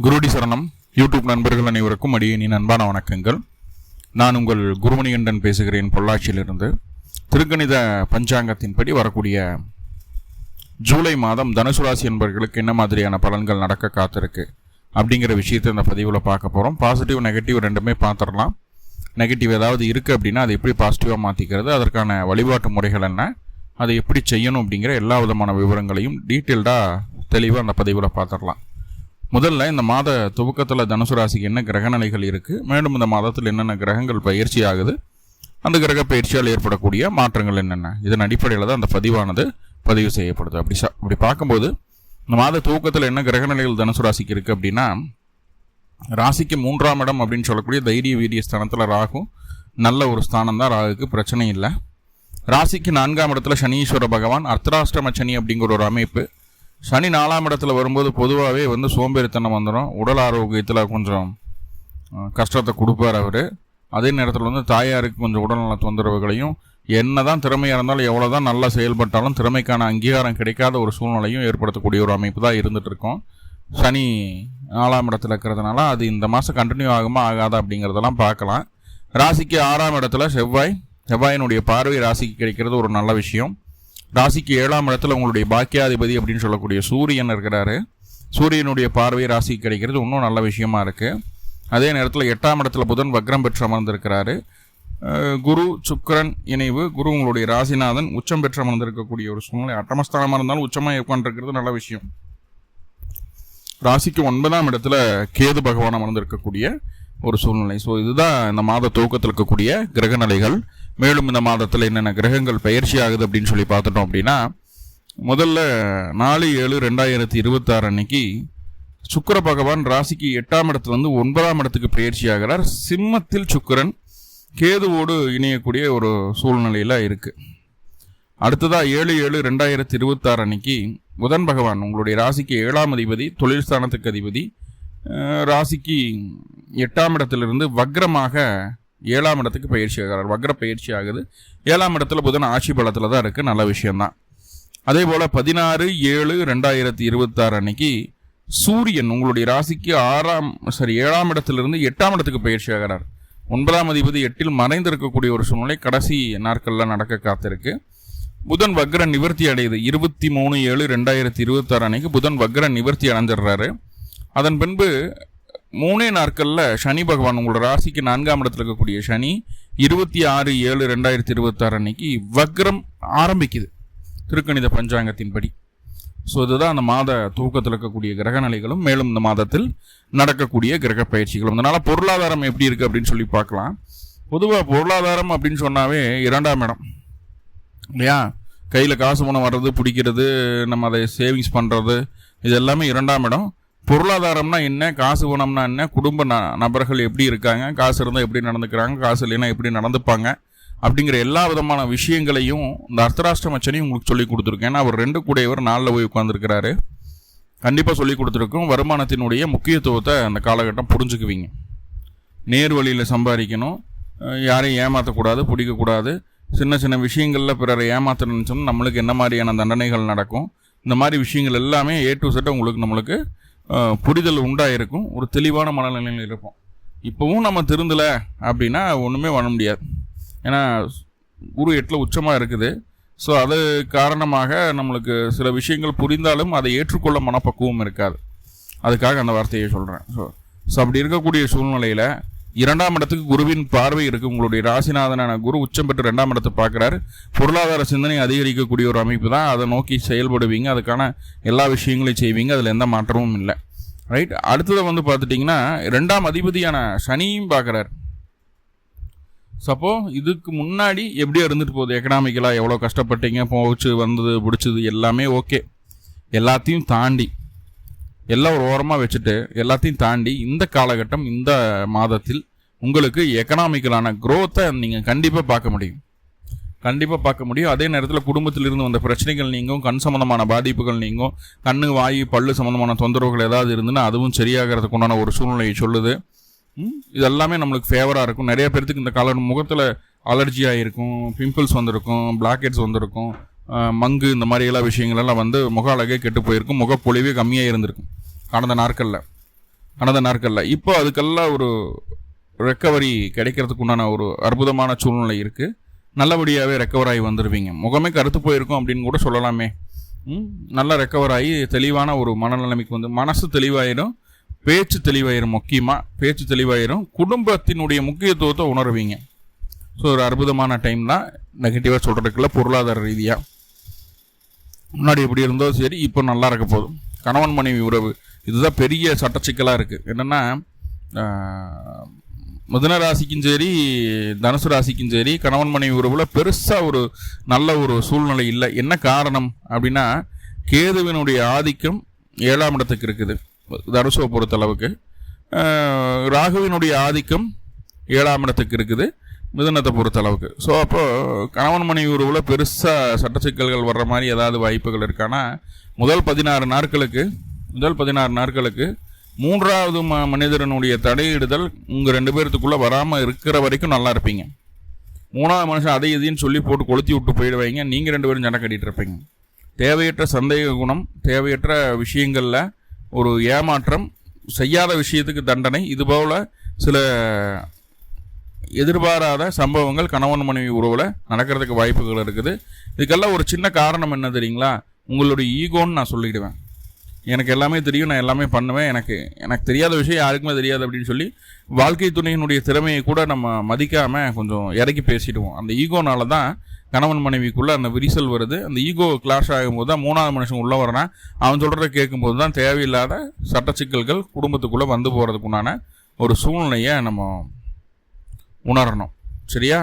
குருடி சரணம் யூடியூப் நண்பர்கள் அனைவருக்கும் அடியேனின் அன்பான வணக்கங்கள். நான் உங்கள் குருமணிகண்டன் பேசுகிறேன் பொள்ளாச்சியிலிருந்து. திருக்கணித பஞ்சாங்கத்தின்படி வரக்கூடிய ஜூலை மாதம் தனுசு ராசி என்பவர்களுக்கு என்ன மாதிரியான பலன்கள் நடக்க காத்திருக்கு அப்படிங்கிற விஷயத்தை இந்த பதிவில் பார்க்க போகிறோம். பாசிட்டிவ் நெகட்டிவ் ரெண்டுமே பார்த்துடலாம். நெகட்டிவ் ஏதாவது இருக்குது அப்படின்னா அதை எப்படி பாசிட்டிவாக மாற்றிக்கிறது, அதற்கான வழிபாட்டு முறைகள் என்ன, அதை எப்படி செய்யணும் அப்படிங்கிற எல்லா விதமான விவரங்களையும் டீட்டெயில்டாக தெளிவாக அந்த பதிவில் பார்த்துடலாம். முதல்ல இந்த மாத துவக்கத்தில் தனுசு ராசிக்கு என்ன கிரக நிலைகள் இருக்குது, மேலும் இந்த மாதத்தில் என்னென்ன கிரகங்கள் பயிற்சி ஆகுது, அந்த கிரக பயிற்சியால் ஏற்படக்கூடிய மாற்றங்கள் என்னென்ன, இதன் அடிப்படையில் தான் அந்த பதிவானது பதிவு செய்யப்படுது. அப்படி பார்க்கும்போது இந்த மாத துவக்கத்தில் என்ன கிரக நிலைகள் தனுசு ராசிக்கு இருக்குது அப்படின்னா, ராசிக்கு 3ஆம் இடம் அப்படின்னு சொல்லக்கூடிய தைரிய வீரிய ஸ்தானத்தில் ராகு, நல்ல ஒரு ஸ்தானம் தான், ராகுக்கு பிரச்சனை இல்லை. ராசிக்கு 4ஆம் இடத்துல சனீஸ்வர பகவான், அர்த்தராஷ்டம சனி அப்படிங்கிற ஒரு அமைப்பு. சனி 4ஆம் இடத்துல வரும்போது பொதுவாகவே சோம்பேறித்தனம் வந்துடும், உடல் ஆரோக்கியத்தில் கொஞ்சம் கஷ்டத்தை கொடுப்பார் அவர். அதே நேரத்தில் தாயாருக்கு கொஞ்சம் உடல்நல தொந்தரவுகளையும், என்ன தான் திறமையாக இருந்தாலும் எவ்வளோ தான் நல்லா செயல்பட்டாலும் திறமைக்கான அங்கீகாரம் கிடைக்காத ஒரு சூழ்நிலையும் ஏற்படுத்தக்கூடிய ஒரு அமைப்பு தான் இருந்துகிட்டு இருக்கோம். சனி 4ஆம் இடத்துல இருக்கிறதுனால அது இந்த மாதம் கண்டினியூ ஆகுமா ஆகாதா அப்படிங்கிறதெல்லாம் பார்க்கலாம். ராசிக்கு 6ஆம் இடத்துல செவ்வாயினுடைய பார்வை ராசிக்கு கிடைக்கிறது ஒரு நல்ல விஷயம். ராசிக்கு 7ஆம் இடத்துல உங்களுடைய பாக்கியாதிபதி அப்படின்னு சொல்லக்கூடிய சூரியன் இருக்கிறாரு. சூரியனுடைய பார்வை ராசிக்கு கிடைக்கிறது இன்னும் நல்ல விஷயமா இருக்குது. அதே நேரத்தில் 8ஆம் இடத்துல புதன் வக்ரம் பெற்று அமர்ந்திருக்கிறாரு. குரு சுக்கிரன் இணைவு, குரு உங்களுடைய ராசிநாதன் உச்சம் பெற்று அமர்ந்திருக்கக்கூடிய ஒரு சூழ்நிலை. அட்டமஸ்தானமாக இருந்தாலும் உச்சமாக உட்காந்துருக்கிறது நல்ல விஷயம். ராசிக்கு 9ஆம் இடத்துல கேது பகவான் அமர்ந்திருக்கக்கூடிய ஒரு சூழ்நிலை. ஸோ இதுதான் இந்த மாத துவக்கத்தில் இருக்கக்கூடிய கிரக நிலைகள். மேலும் இந்த மாதத்தில் என்னென்ன கிரகங்கள் பயிற்சி ஆகுது அப்படின்னு சொல்லி பார்த்துட்டோம் அப்படின்னா, முதல்ல 4/7/2026 அன்னைக்கு சுக்கிர பகவான் ராசிக்கு 8ஆம் இடத்துலேருந்து 9ஆம் இடத்துக்கு பயிற்சி ஆகிறார். சிம்மத்தில் சுக்கிரன் கேதுவோடு இணையக்கூடிய ஒரு சூழ்நிலையில் இருக்குது. அடுத்ததாக 7/7/2026 அன்னைக்கு புதன் பகவான் உங்களுடைய ராசிக்கு 7ஆம் அதிபதி, தொழில் ஸ்தானத்துக்கு அதிபதி, ராசிக்கு 8ஆம் இடத்திலிருந்து வக்ரமாக 7ஆம் இடத்துக்கு பயிற்சி ஆகிறார். வக்ர பயிற்சி ஆகுது. 7ஆம் இடத்துல புதன் ஆட்சி பலத்தில் தான் இருக்குது, நல்ல விஷயம்தான். அதே போல் 16/7/2026 அன்னைக்கு சூரியன் உங்களுடைய ராசிக்கு 7ஆம் இடத்திலிருந்து 8ஆம் இடத்துக்கு பயிற்சி ஆகிறார். 9ஆம் அதிபதி 8இல் மறைந்திருக்கக்கூடிய ஒரு சூழ்நிலை கடைசி நாட்களில் நடக்க காத்திருக்கு. புதன் வக்ர நிவர்த்தி அடையுது. 23/7/2026 அன்னைக்கு புதன் வக்ர நிவர்த்தி அடைஞ்சிடுறாரு. அதன் பின்பு 3 நாட்களில் சனி பகவான் உங்களோட ராசிக்கு 4ஆம் இடத்துல இருக்கக்கூடிய சனி 26/7/2026 அன்னைக்கு வக்ரம் ஆரம்பிக்குது திருக்கணித பஞ்சாங்கத்தின்படி. ஸோ இதுதான் அந்த மாத தூக்கத்தில் இருக்கக்கூடிய கிரக நிலைகளும், மேலும் இந்த மாதத்தில் நடக்கக்கூடிய கிரக பயிற்சிகளும். அதனால் பொருளாதாரம் எப்படி இருக்குது அப்படின்னு சொல்லி பார்க்கலாம். பொதுவாக பொருளாதாரம் அப்படின்னு சொன்னாவே 2ஆம் இடம் இல்லையா, கையில் காசு பணம் வர்றது, பிடிக்கிறது, நம்ம அதை சேவிங்ஸ் பண்ணுறது, இது எல்லாமே 2ஆம் இடம். பொருளாதாரம்னா என்ன, காசு பணம்னா என்ன, குடும்ப நபர்கள் எப்படி இருக்காங்க, காசு இருந்தால் எப்படி நடந்துக்கிறாங்க, காசு இல்லைன்னா எப்படி நடந்துப்பாங்க அப்படிங்கிற எல்லா விதமான விஷயங்களையும் இந்த அர்த்தராஷ்டம சனி உங்களுக்கு சொல்லி கொடுத்துருக்கேன். ஏன்னா அவர் 2 கூடையவர் 4ல் போய் உட்காந்துருக்கிறாரு. கண்டிப்பாக சொல்லி கொடுத்துருக்கோம். வருமானத்தினுடைய முக்கியத்துவத்தை அந்த காலகட்டம் புரிஞ்சுக்குவீங்க. நேர் வழியில் சம்பாதிக்கணும், யாரையும் ஏமாற்றக்கூடாது, பிடிக்கக்கூடாது. சின்ன சின்ன விஷயங்களில் பிறரை ஏமாற்ற நினச்சோம்னா நம்மளுக்கு என்ன மாதிரியான தண்டனைகள் நடக்கும், இந்த மாதிரி விஷயங்கள் எல்லாமே A to Z நம்மளுக்கு புரிதல் உண்டாயிருக்கும். ஒரு தெளிவான மனநிலையில் இருப்போம். இப்போவும் நம்ம திருந்தலை அப்படின்னா ஒன்றுமே பண்ண முடியாது. ஏன்னா குரு 8ல் உச்சமாக இருக்குது. ஸோ அது காரணமாக நம்மளுக்கு சில விஷயங்கள் புரிந்தாலும் அதை ஏற்றுக்கொள்ள மனப்பக்குவம் இருக்காது. அதுக்காக அந்த வார்த்தையை சொல்கிறேன். ஸோ அப்படி இருக்கக்கூடிய சூழ்நிலையில் 2ஆம் இடத்துக்கு குருவின் பார்வை இருக்குது. உங்களுடைய ராசிநாதனான குரு உச்சம் பெற்று 2ஆம் இடத்தை பார்க்குறாரு. பொருளாதார சிந்தனை அதிகரிக்கக்கூடிய ஒரு அமைப்பு தான். அதை நோக்கி செயல்படுவீங்க, அதுக்கான எல்லா விஷயங்களையும் செய்வீங்க, அதில் எந்த மாற்றமும் இல்லை. ரைட். அடுத்ததை பார்த்துட்டிங்கன்னா 2ஆம் அதிபதியான சனியும் பார்க்குறாரு. சப்போ இதுக்கு முன்னாடி எப்படியோ இருந்துட்டு போகுது, எக்கனாமிக்கலாக எவ்வளோ கஷ்டப்பட்டீங்க, போச்சு வந்தது பிடிச்சது எல்லாமே ஓகே, எல்லாத்தையும் தாண்டி எல்லாம் ஒரு ஓரமாக வச்சுட்டு எல்லாத்தையும் தாண்டி இந்த காலகட்டம், இந்த மாதத்தில் உங்களுக்கு எக்கனாமிக்கலான க்ரோத்தை நீங்கள் கண்டிப்பாக பார்க்க முடியும். அதே நேரத்தில் குடும்பத்திலிருந்து வந்த பிரச்சனைகள் நீங்கும், கண் சம்மந்தமான பாதிப்புகள் நீங்கும், கண்ணு வாய் பல்லு சம்மந்தமான தொந்தரவுகள் ஏதாவது இருந்துன்னா அதுவும் சரியாகிறதுக்கு உண்டான ஒரு சூழ்நிலையை சொல்லுது. இதெல்லாமே நம்மளுக்கு ஃபேவராக இருக்கும். நிறைய பேர்த்துக்கு இந்த காலம் முகத்தில் அலர்ஜியாக இருக்கும், பிம்பிள்ஸ் வந்திருக்கும், பிளாக்கெட்ஸ் வந்திருக்கும், மங்கு, இந்த மாதிரி எல்லா விஷயங்களெல்லாம் முக அழகே கெட்டு போயிருக்கும், முகப்பொழிவே கம்மியாக இருந்திருக்கும் கடந்த நாட்களில். கடந்த நாட்களில். இப்போ அதுக்கெல்லாம் ஒரு ரெக்கவரி கிடைக்கிறதுக்கு உண்டான ஒரு அற்புதமான சூழ்நிலை இருக்குது. நல்லபடியாகவே ரெக்கவர் ஆகி வந்துடுவீங்க. முகமே கருத்து போயிருக்கும் அப்படின்னு கூட சொல்லலாமே. நல்லா ரெக்கவர் ஆகி தெளிவான ஒரு மனநிலைமைக்கு வந்து மனசு தெளிவாயிடும், பேச்சு தெளிவாயிரும். முக்கியமாக பேச்சு தெளிவாயிரும். குடும்பத்தினுடைய முக்கியத்துவத்தை உணர்வீங்க. ஸோ ஒரு அற்புதமான டைம் தான். நெகட்டிவாக சொல்கிறதுக்குள்ள பொருளாதார ரீதியாக முன்னாடி எப்படி இருந்தோ சரி, இப்போ நல்லா இருக்க போதும். கணவன் மனைவி உறவு இதுதான் பெரிய சட்ட சிக்கலாக இருக்குது. என்னென்னா மிதுன ராசிக்கும் சரி தனுசு ராசிக்கும் சரி கணவன் மனைவி உறவில் பெருசாக ஒரு நல்ல ஒரு சூழ்நிலை இல்லை. என்ன காரணம் அப்படின்னா, கேதுவினுடைய ஆதிக்கம் 7ஆம் இடத்துக்கு இருக்குது தனுசுவை பொறுத்தளவுக்கு. ராகுவினுடைய ஆதிக்கம் 7ஆம் இடத்துக்கு இருக்குது மிதுனத்தை பொறுத்தளவுக்கு. ஸோ அப்போது கணவன் மனைவி உறவில் பெருசாக சட்ட சிக்கல்கள் வர்ற மாதிரி ஏதாவது வாய்ப்புகள் இருக்கான்னா, முதல் 16 நாட்களுக்கு மூன்றாவது மனிதனுடைய தடையிடுதல் உங்கள் 2 பேர்த்துக்குள்ளே வராமல் இருக்கிற வரைக்கும் நல்லா இருப்பீங்க. 3ஆவது மனுஷன் அதை இதையும் சொல்லி போட்டு கொளுத்தி விட்டு போயிடுவாங்க. நீங்கள் 2 பேரும் சண்டை கட்டிகிட்டு இருப்பீங்க. தேவையற்ற சந்தேக குணம், தேவையற்ற விஷயங்களில் ஒரு ஏமாற்றம், செய்யாத விஷயத்துக்கு தண்டனை, இதுபோல் சில எதிர்பாராத சம்பவங்கள் கணவன் மனைவி உறவில் நடக்கிறதுக்கு வாய்ப்புகள் இருக்குது. இதுக்கெல்லாம் ஒரு சின்ன காரணம் என்ன தெரியுங்களா? உங்களுடைய ஈகோன்னு நான் சொல்லிடுவேன். எனக்கு எல்லாமே தெரியும், நான் எல்லாமே பண்ணுவேன், எனக்கு தெரியாத விஷயம் யாருக்குமே தெரியாது அப்படின்னு சொல்லி வாழ்க்கை துணையினுடைய திறமையை கூட நம்ம மதிக்காமல் கொஞ்சம் இறக்கி பேசிடுவோம். அந்த ஈகோனால தான் கணவன் மனைவிக்குள்ளே அந்த விரிசல் வருது. அந்த ஈகோ கிளாஷ் ஆகும்போது தான் 3ஆவது மனுஷன் உள்ளே வரான். அவன் சொல்கிறத கேட்கும்போது தான் தேவையில்லாத சட்ட சிக்கல்கள் குடும்பத்துக்குள்ளே வந்து போகிறதுக்குண்டான ஒரு சூழ்நிலையை நம்ம உணரணும். சரியா?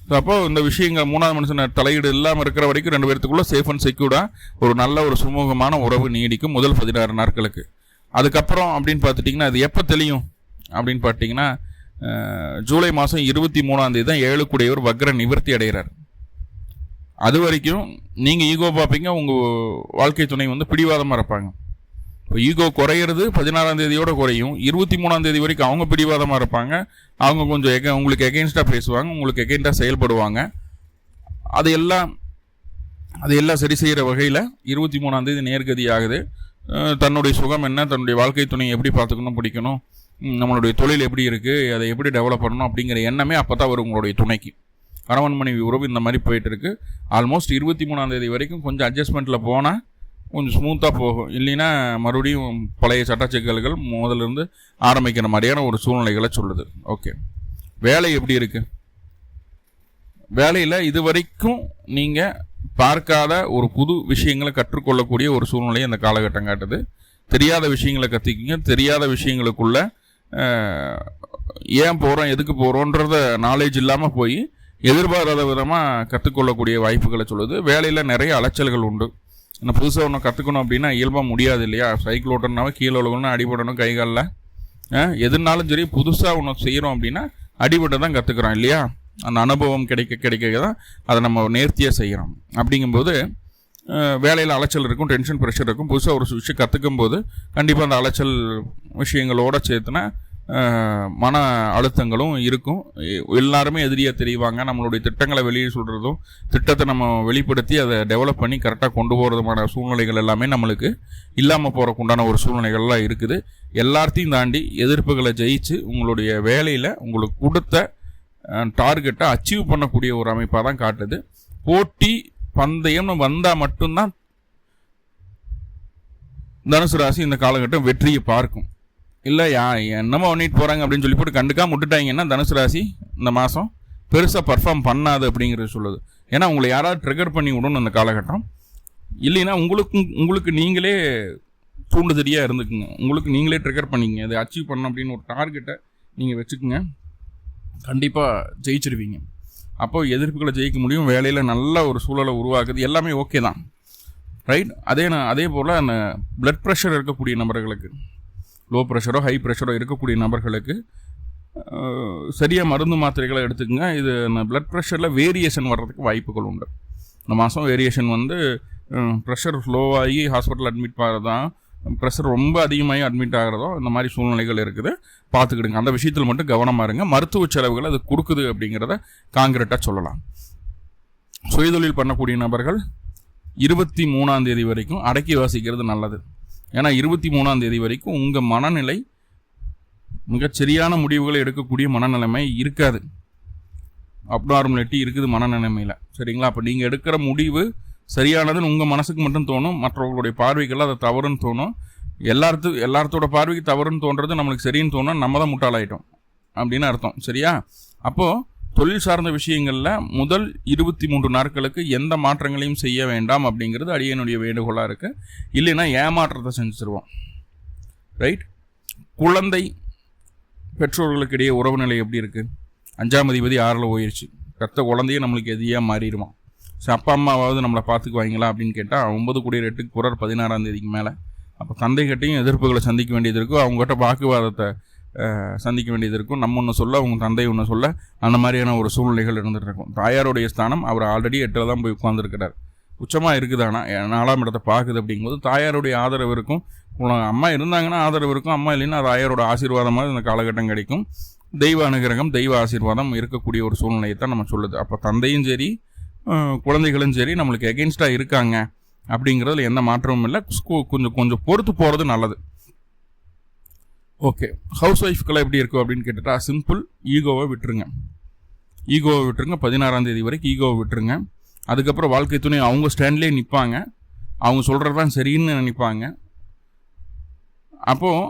ஸோ அப்போது இந்த விஷயங்கள் 3ஆவது மனுஷன் தலையீடு இல்லாமல் இருக்கிற வரைக்கும் 2 பேர்த்துக்குள்ளே சேஃப் அண்ட் செக்யூர்டாக ஒரு நல்ல ஒரு சுமூகமான உறவு நீடிக்கும் முதல் 16 நாட்களுக்கு. அதுக்கப்புறம் அப்படின்னு பார்த்துட்டிங்கன்னா அது எப்போ தெளியும் அப்படின்னு பார்த்தீங்கன்னா, ஜூலை மாதம் 23ஆம் தேதி தான் 7 கூடையவர் வக்ர நிவர்த்தி அடைகிறார். அது வரைக்கும் நீங்கள் ஈகோ பார்ப்பீங்க, உங்கள் வாழ்க்கை துணை வந்து பிடிவாதமாக இருப்பாங்க. இப்போ ஈகோ குறையிறது 16ஆம் தேதியோடு குறையும். 23ஆம் தேதி வரைக்கும் அவங்க பிடிவாதமாக இருப்பாங்க. அவங்க கொஞ்சம் உங்களுக்கு எகெயின்ஸ்டாக பேசுவாங்க, உங்களுக்கு எகெயின்ஸ்டாக செயல்படுவாங்க. அதையெல்லாம் சரி செய்கிற வகையில் 23ஆம் தேதி நேர்கதி ஆகுது. தன்னுடைய சுகம் என்ன, தன்னுடைய வாழ்க்கை துணையை எப்படி பார்த்துக்கணும், பிடிக்கணும், நம்மளுடைய தொழில் எப்படி இருக்குது, அதை எப்படி டெவலப் பண்ணணும் அப்படிங்கிற எண்ணமே அப்போ தான் வரும் உங்களுடைய துணைக்கு. கணவன் மனைவி உறவு இந்த மாதிரி போயிட்டு இருக்கு. ஆல்மோஸ்ட் 23ஆம் தேதி வரைக்கும் கொஞ்சம் அட்ஜஸ்ட்மெண்ட்டில் போனால் கொஞ்சம் ஸ்மூத்தாக போகும். இல்லைன்னா மறுபடியும் பழைய சட்டச்சிக்கல்கள் முதலிருந்து ஆரம்பிக்கிற மாதிரியான ஒரு சூழ்நிலைகளை சொல்லுது. ஓகே, வேலை எப்படி இருக்குது? வேலையில் இது வரைக்கும் நீங்கள் பார்க்காத ஒரு புது விஷயங்களை கற்றுக்கொள்ளக்கூடிய ஒரு சூழ்நிலையை அந்த காலகட்டம் காட்டுது. தெரியாத விஷயங்களை கற்றுக்கிங்க. தெரியாத விஷயங்களுக்குள்ள ஏன் போகிறோம், எதுக்கு போகிறோன்றத நாலேஜ் இல்லாமல் போய் எதிர்பாராத விதமாக கற்றுக்கொள்ளக்கூடிய வாய்ப்புகளை சொல்லுது. வேலையில் நிறைய அலைச்சல்கள் உண்டு. இன்னும் புதுசாக ஒன்று கற்றுக்கணும் அப்படின்னா இயல்பாக முடியாது இல்லையா? சைக்கிள் ஓட்டணுனாவே கீழே விழுகணும், அடிபடணும், கை காலில் எதுனாலும் சரி. புதுசாக ஒன்று செய்கிறோம் அப்படின்னா அடிபட்டு தான் கற்றுக்குறோம் இல்லையா? அந்த அனுபவம் கிடைக்க தான் அதை நம்ம நேர்த்தியாக செய்கிறோம். அப்படிங்கும்போது வேலையில் அலைச்சல் இருக்கும், டென்ஷன், ப்ரெஷர் இருக்கும். புதுசாக ஒரு விஷயம் கற்றுக்கும் போது கண்டிப்பாக அந்த அலைச்சல் விஷயங்களோடு சேர்த்துனா மன அழுத்தங்களும் இருக்கும். எல்லாருமே எதிரியாக தெரிவாங்க. நம்மளுடைய திட்டங்களை வெளியே சொல்கிறதும், திட்டத்தை நம்ம வெளிப்படுத்தி அதை டெவலப் பண்ணி கரெக்டாக கொண்டு போகிறதுமான சூழ்நிலைகள் எல்லாமே நம்மளுக்கு இல்லாமல் போகிறக்கு உண்டான ஒரு சூழ்நிலைகள்லாம் இருக்குது. எல்லாத்தையும் தாண்டி எதிர்ப்புகளை ஜெயிச்சு உங்களுடைய வேலையில் உங்களுக்கு கொடுத்த டார்கெட்டை அச்சீவ் பண்ணக்கூடிய ஒரு அமைப்பாக தான் காட்டுது. போட்டி பந்தயம்னு வந்தால் மட்டும்தான் தனுசு ராசி இந்த காலகட்டம் வெற்றியை பார்க்கும். இல்லை என்னமோ பண்ணிட்டு போகிறாங்க அப்படின்னு சொல்லி போட்டு கண்டுக்காம விட்டுட்டாங்கன்னா தனுசு ராசி இந்த மாதம் பெருசாக பர்ஃபார்ம் பண்ணாது அப்படிங்கிறது சொல்லுது. ஏன்னா உங்களை யாராவது ட்ரிகர் பண்ணி விடணும் அந்த காலகட்டம். இல்லைன்னா உங்களுக்கு நீங்களே தூண்டுதடியாக இருந்துக்குங்க. உங்களுக்கு நீங்களே ட்ரிகர் பண்ணிங்க. அதை அச்சீவ் பண்ணணும் அப்படின்னு ஒரு டார்கெட்டை நீங்கள் வச்சுக்கோங்க. கண்டிப்பாக ஜெயிச்சிருவீங்க. அப்போ எதிர்ப்புகளை ஜெயிக்க முடியும். வேலையில் நல்ல ஒரு சூழலை உருவாக்குது. எல்லாமே ஓகே தான், ரைட்? அதே போல் அந்த பிளட் ப்ரெஷர் இருக்கக்கூடிய நபர்களுக்கு, லோ ப்ரெஷரோ ஹை ப்ரெஷரோ இருக்கக்கூடிய நபர்களுக்கு சரியாக மருந்து மாத்திரைகளை எடுத்துக்கங்க. இது பிளட் ப்ரெஷரில் வேரியேஷன் வர்றதுக்கு வாய்ப்புகள் உண்டு. இந்த மாதம் வேரியேஷன் வந்து ப்ரெஷர் ஸ்லோவாகி ஹாஸ்பிட்டல் அட்மிட் ஆகிறதான், ப்ரெஷர் ரொம்ப அதிகமாகி அட்மிட் ஆகிறதோ இந்த மாதிரி சூழ்நிலைகள் இருக்குது. பார்த்துக்கிடுங்க. அந்த விஷயத்தில் மட்டும் கவனமாக இருங்க. மருத்துவ செலவுகள் அது கொடுக்குது அப்படிங்கிறத காங்கிரீட்டாக சொல்லலாம். சுயதொழில் பண்ணக்கூடிய நபர்கள் 23ஆம் தேதி வரைக்கும் அடக்கி வாசிக்கிறது நல்லது. ஏன்னா 23ஆம் தேதி வரைக்கும் உங்கள் மனநிலை மிகச்சரியான முடிவுகளை எடுக்கக்கூடிய மனநிலைமை இருக்காது. அப்நார்மலிட்டி இருக்குது மனநிலைமையில். சரிங்களா? அப்போ நீங்கள் எடுக்கிற முடிவு சரியானதுன்னு உங்கள் மனசுக்கு மட்டும் தோணும், மற்றவர்களுடைய பார்வைக்கெல்லாம் அது தவறுன்னு தோணும். எல்லாத்தோட பார்வைக்கு தவறுன்னு தோன்றது நம்மளுக்கு சரின்னு தோணும், நம்ம தான் முட்டாளாயிட்டோம் அப்படின்னு அர்த்தம். சரியா? அப்போது தொழில் சார்ந்த விஷயங்களில் முதல் 23 நாட்களுக்கு எந்த மாற்றங்களையும் செய்ய வேண்டாம் அப்படிங்கிறது அடியனுடைய வேண்டுகோளாக இருக்குது. இல்லைன்னா ஏமாற்றத்தை செஞ்சுருவோம். ரைட்? குழந்தை பெற்றோர்களுக்கு இடையே உறவு நிலை எப்படி இருக்குது? 5ஆம் அதிபதி 6ல் போயிடுச்சு. கத்த குழந்தையே நம்மளுக்கு எதியாக மாறிடுவான். சரி, அப்பா அம்மாவாவது நம்மளை பார்த்துக்குவாங்களா அப்படின்னு கேட்டால் 9 கூடிய 8க்கு போகிறார் 16ஆம் தேதிக்கு மேலே. அப்போ தந்தைகிட்டையும் எதிர்ப்புகளை சந்திக்க வேண்டியது இருக்கும், அவங்ககிட்ட வாக்குவாதத்தை சந்திக்க வேண்டியது இருக்கும். நம்ம ஒன்று சொல்ல, அவங்க தந்தை ஒன்று சொல்ல, அந்த மாதிரியான ஒரு சூழ்நிலைகள் இருந்துகிட்டு இருக்கும். தாயாருடைய ஸ்தானம் அவர் ஆல்ரெடி 8ல் தான் போய் உட்காந்துருக்கிறார். உச்சமாக இருக்குதானா 4ஆம் இடத்தை பார்க்குது. அப்படிங்கும்போது தாயாருடைய ஆதரவு இருக்கும். அம்மா இருந்தாங்கன்னா ஆதரவு இருக்கும், அம்மா இல்லைன்னா தாயாரோட ஆசீர்வாதமாக இந்த காலகட்டம் கிடைக்கும். தெய்வ அனுகிரகம், தெய்வ ஆசீர்வாதம் இருக்கக்கூடிய ஒரு சூழ்நிலையை தான் நம்ம சொல்லுது. அப்போ தந்தையும் சரி குழந்தைகளும் சரி நம்மளுக்கு எகென்ஸ்டாக இருக்காங்க அப்படிங்கிறதுல எந்த மாற்றமும் இல்லை. கொஞ்சம் பொறுத்து போகிறது நல்லது. ஓகே, ஹவுஸ் ஒய்ஃப்கெல்லாம் எப்படி இருக்கும் அப்படின்னு கேட்டுட்டா சிம்பிள், ஈகோவை விட்டுருங்க. 16ஆம் தேதி வரைக்கும் ஈகோவை விட்டுருங்க. அதுக்கப்புறம் வாழ்க்கை துணை அவங்க ஸ்டாண்ட்லேயே நிற்பாங்க, அவங்க சொல்கிறது தான் சரின்னு நினைப்பாங்க. அப்போது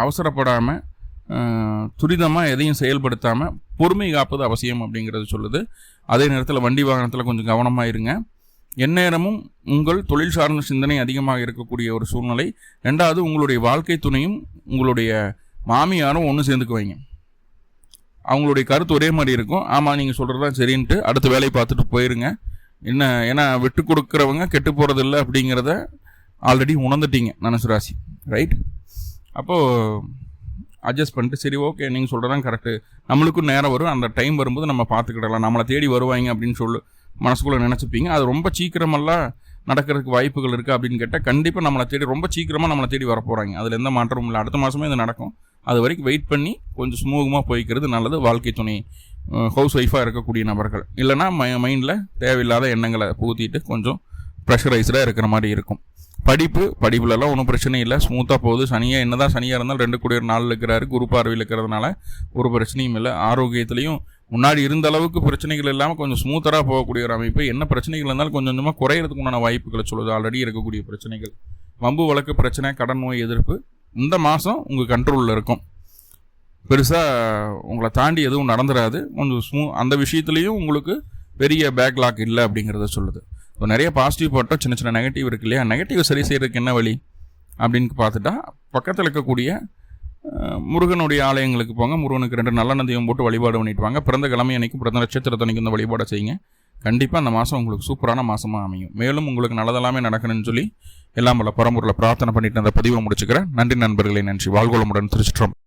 அவசரப்படாமல் துரிதமாக எதையும் செயல்படுத்தாமல் பொறுமை காப்பது அவசியம் அப்படிங்கிறது சொல்லுது. அதே நேரத்தில் வண்டி வாகனத்தில் கொஞ்சம் கவனமாக இருங்க. எந்நேரமும் உங்கள் தொழில் சார்ந்த சிந்தனை அதிகமாக இருக்கக்கூடிய ஒரு சூழ்நிலை. 2வது, உங்களுடைய வாழ்க்கை துணையும் உங்களுடைய மாமியாரும் ஒன்று சேர்ந்துக்கு வைங்க. அவங்களுடைய கருத்து ஒரே மாதிரி இருக்கும். ஆமாம், நீங்கள் சொல்கிறது தான் சரின்ட்டு அடுத்த வேலையை பார்த்துட்டு போயிருங்க. ஏன்னா விட்டு கொடுக்குறவங்க கெட்டு போகிறது இல்லை அப்படிங்கிறத ஆல்ரெடி உணர்ந்துட்டீங்க தனுசு ராசி. ரைட்? அப்போது அட்ஜஸ்ட் பண்ணிட்டு சரி ஓகே நீங்கள் சொல்கிறதான் கரெக்டு, நம்மளுக்கும் நேரம் வரும், அந்த டைம் வரும்போது நம்ம பார்த்துக்கிடலாம், நம்மளை தேடி வருவாங்க அப்படின்னு மனசுக்குள்ளே நினச்சிப்பீங்க. அது ரொம்ப சீக்கிரமெல்லாம் நடக்கிறதுக்கு வாய்ப்புகள் இருக்குது அப்படின்னு கேட்டால் கண்டிப்பாக ரொம்ப சீக்கிரமாக நம்மளை தேடி வரப்போகிறாங்க. அதில் எந்த மாற்றமும் இல்லை. அடுத்த மாதமே இது நடக்கும். அது வரைக்கும் வெயிட் பண்ணி கொஞ்சம் ஸ்மூகமாக போய்க்கிறது நல்லது. வாழ்க்கை துணை ஹவுஸ் ஒய்ஃபாக இருக்கக்கூடிய நபர்கள் இல்லைனா மைண்டில் தேவையில்லாத எண்ணங்களை புகுத்திட்டு கொஞ்சம் ப்ரெஷரைஸ்டாக இருக்கிற மாதிரி இருக்கும். படிப்புலலாம் ஒன்றும் பிரச்சனை இல்லை, ஸ்மூத்தாக போகுது. என்னதான் சனியாக இருந்தாலும் 2 கூடிய 4 இருக்கிறாரு, குரு பார்வையில் இருக்கிறதுனால ஒரு பிரச்சனையும் இல்லை. ஆரோக்கியத்துலேயும் முன்னாடி இருந்த அளவுக்கு பிரச்சனைகள் இல்லாமல் கொஞ்சம் ஸ்மூத்தராக போகக்கூடிய ஒரு அமைப்பு. என்ன பிரச்சனைகள் இருந்தாலும் கொஞ்சம் கொஞ்சமாக குறையிறதுக்கு உண்டான வாய்ப்புகளை சொல்லுது. ஆல்ரெடி இருக்கக்கூடிய பிரச்சனைகள், வம்பு வழக்கு பிரச்சனை, கடன் நோய் எதிர்ப்பு இந்த மாதம் உங்கள் கண்ட்ரோலில் இருக்கும். பெருசாக உங்களை தாண்டி எதுவும் நடந்துடாது. கொஞ்சம் அந்த விஷயத்துலேயும் உங்களுக்கு பெரிய பேக்லாக் இல்லை அப்படிங்கிறத சொல்லுது. இப்போ நிறைய பாசிட்டிவ் போட்டோம், சின்ன சின்ன நெகட்டிவ் இருக்கு இல்லையா? நெகட்டிவ் சரி செய்கிறதுக்கு என்ன வழி அப்படின்னு பார்த்துட்டா பக்கத்தில் இருக்கக்கூடிய முருகனுடைய ஆலயங்களுக்கு போங்க. முருகனுக்கு 2 நல்லெண்ணெய் தீபம் போட்டு வழிபாடு பண்ணிட்டு வாங்க. பிறந்த கிழமை அன்னைக்கு, பிறந்த நட்சத்திரத்தன்னைக்கு இந்த வழிபாடை செய்யுங்க. கண்டிப்பாக அந்த மாதம் உங்களுக்கு சூப்பரான மாதமாக அமையும். மேலும் உங்களுக்கு நல்லதெல்லாமே நடக்கணும்னு சொல்லி எல்லாம் வல்ல பரம்பொருளை பிரார்த்தனை பண்ணிட்டு அந்த பதிவை முடிச்சுக்கிறேன். நன்றி நண்பர்களே, நன்றி. வாழ்வளமுடன். திருச்சிற்றம்பலம்.